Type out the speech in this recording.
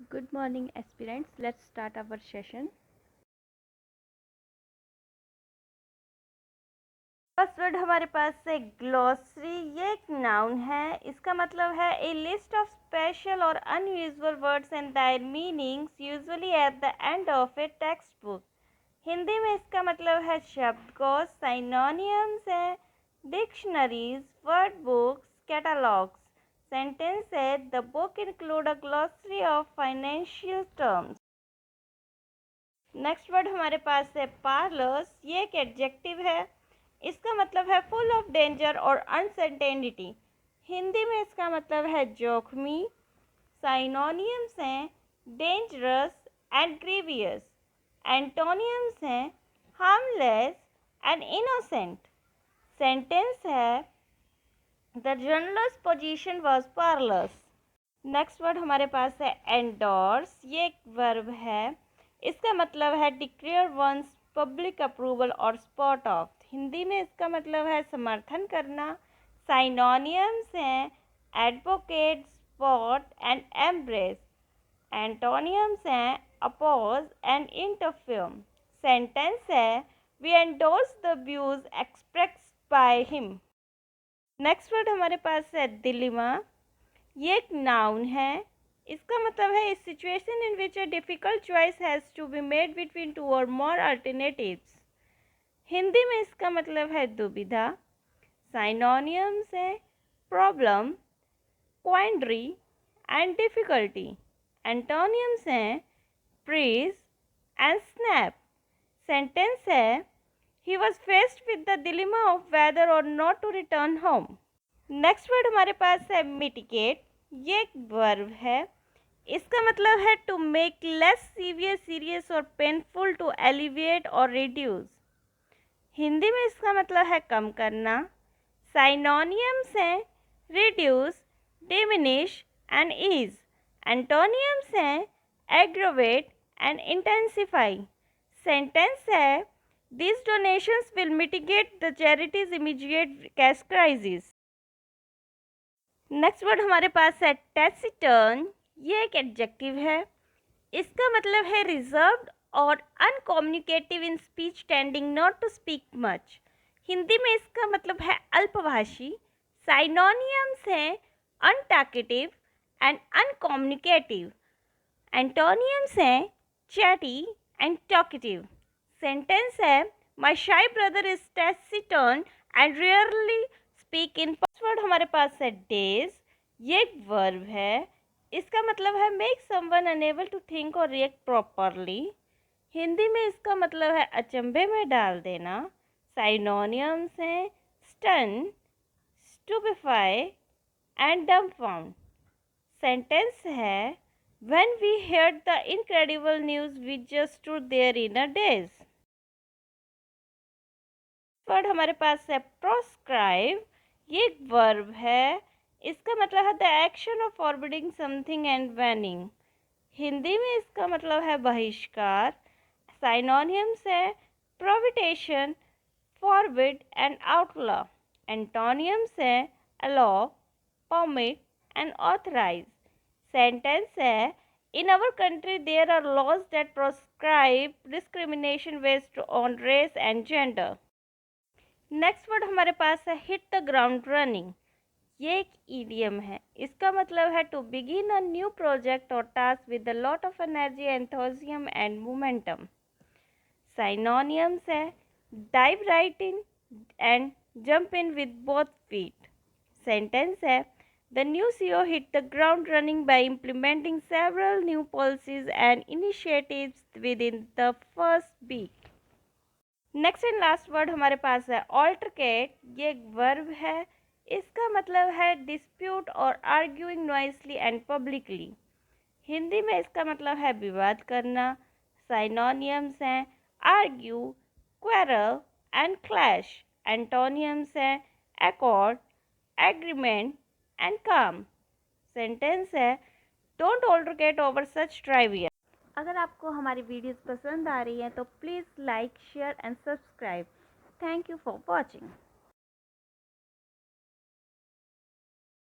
Good morning aspirants. Let's start our session. First word हमारे पास है ग्लॉसरी। ये एक नाउन है। इसका मतलब है ए लिस्ट ऑफ स्पेशल और unusual words and their meanings usually at the end of a text book. Hindi में इसका मतलब है शब्दकोश, साइनोनियम्स है, dictionaries, word books, catalogues. Sentence है the book include a glossary of financial terms. Next word हमारे पास है पार्लर्स। ये एक एडजेक्टिव है। इसका मतलब है फुल ऑफ डेंजर और अनसर्टेनिटी। हिंदी में इसका मतलब है जोखमी। साइनोनियम्स हैं डेंजरस एंड ग्रीवियस। एंटोनियम्स हैं हार्मलेस एंड इनोसेंट। सेंटेंस है the journalist position was parlours. Next word हमारे पास है एंडोर्स। ये एक वर्ब है। इसका मतलब है declare one's public approval or support of. Hindi में इसका मतलब है समर्थन करना। साइनोनियम्स हैं advocate, support and embrace. Antonyms हैं अपोज एंड इंटरफेयर। सेंटेंस है we endorse the views expressed by him. Next word हमारे पास है दिलिमा। ये एक नाउन है। इसका मतलब है situation in which a difficult choice has to be made between two or more alternatives. Hindi में इसका मतलब है दुविधा। साइनोनियम्स है problem, quandary and difficulty. Antonyms हैं प्रीज एंड स्नैप। सेंटेंस है he was faced with the dilemma of whether or not to return home. Next word हमारे पास है मिटिगेट। ये एक वर्ब है। इसका मतलब है to make less severe, serious or painful, to alleviate or reduce. Hindi में इसका मतलब है कम करना। साइनोनियम्स हैं reduce, diminish and ease. Antonyms हैं एग्रोवेट एंड इंटेंसिफाई। सेंटेंस है these donations will mitigate the charity's immediate cash crisis. Next word हमारे पास है टैसिटर्न। ये एक एडजेक्टिव है। इसका मतलब है रिजर्व्ड और uncommunicative in speech, tending not to speak much. Hindi में इसका मतलब है अल्पभाषी। साइनोनियम्स हैं अनटॉकेटिव एंड अनकम्युनिकेटिव। एंटोनियम्स हैं चैटी एंड टॉकेटिव। सेंटेंस है my shy brother is taciturn and rarely speak in. Word हमारे पास है डेज। ये एक वर्ब है। इसका मतलब है make someone enable to think और रिएक्ट प्रॉपरली। हिंदी में इसका मतलब है अचंभे में डाल देना। साइनोनियम्स हैं स्टन, स्टूपिफाई एंड डम्फाउंड। सेंटेंस है when we heard the incredible news we just stood there in a daze. Word हमारे पास है प्रोस्क्राइब। ये एक वर्ब है। इसका मतलब है the action of forbidding something and banning. हिंदी में इसका मतलब है बहिष्कार। साइनोनियम्स है prohibition, forbid and outlaw. Antonyms है allow, permit and authorise. Sentence है in our country there are laws that prescribe discrimination based on race and gender. Next word हमारे पास है हिट द ग्राउंड रनिंग। ये एक idiom है। इसका मतलब है to begin a new project or task with a lot of energy, enthusiasm and momentum. Synonyms है dive right in and jump in with both feet. Sentence है the new CEO hit the ground running by implementing several new policies and initiatives within the first week. Next and last word हमारे पास है ऑल्टरकेट। ये एक verb है। इसका मतलब है डिस्प्यूट और आर्ग्यूइंग नॉइसली एंड पब्लिकली। हिंदी में इसका मतलब है विवाद करना। साइनोनियम्स हैं आर्ग्यू, क्वेरल एंड क्लैश। एंटोनियम्स हैं एकॉर्ड, एग्रीमेंट एंड काम। सेंटेंस है डोंट ऑल्टरकेट ओवर सच ट्राइविया। अगर आपको हमारी वीडियोस पसंद आ रही हैं तो please like, share and subscribe. Thank you for watching.